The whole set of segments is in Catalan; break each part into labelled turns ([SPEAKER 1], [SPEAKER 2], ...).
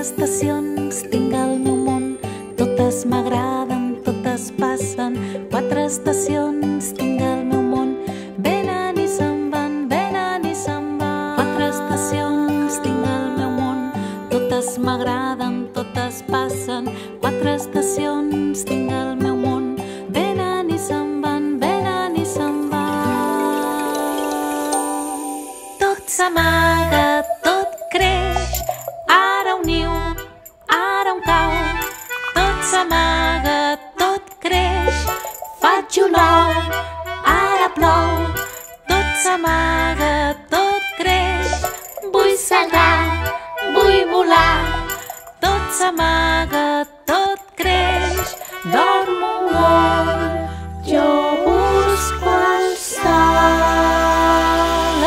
[SPEAKER 1] estacions tinc al meu món, totes m'agraden, totes passen. 4 estacions tinc al meu món, venen i se'n van, venen i se'n van. 4 estacions tinc al meu món, totes m'agraden, totes passen. 4 estacions tinc al meu món, venen i se'n van, venen i se'n van. Tot s'amaga, tot creix, ara un niu, ara un cau. Tot s'amaga, tot creix, faig un ou, ara plou. Tot s'amaga, tot creix, vull saltar, vull volar. Tot s'amaga, tot creix, dormo molt, jo busco el sol.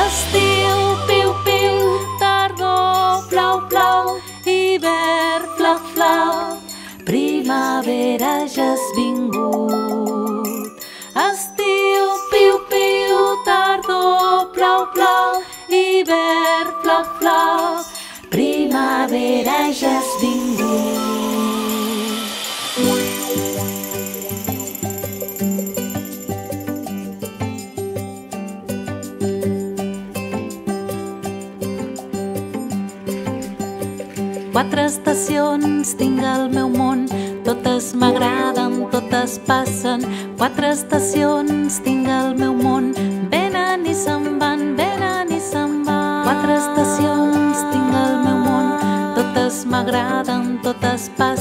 [SPEAKER 1] Estiu, piu, piu, tardor, plou, plou, hivern, flor, flor, primavera ja has vingut. Estiu, piu, piu, tardor, plou, plou, hivern, flor, flor, primavera ja has vingut. 4 estacions tinc al meu món, totes m'agraden, totes passen. 4 estacions tinc al meu món, venen i se'n van, venen i se'n van. 4 estacions tinc al meu món, totes m'agraden, totes passen.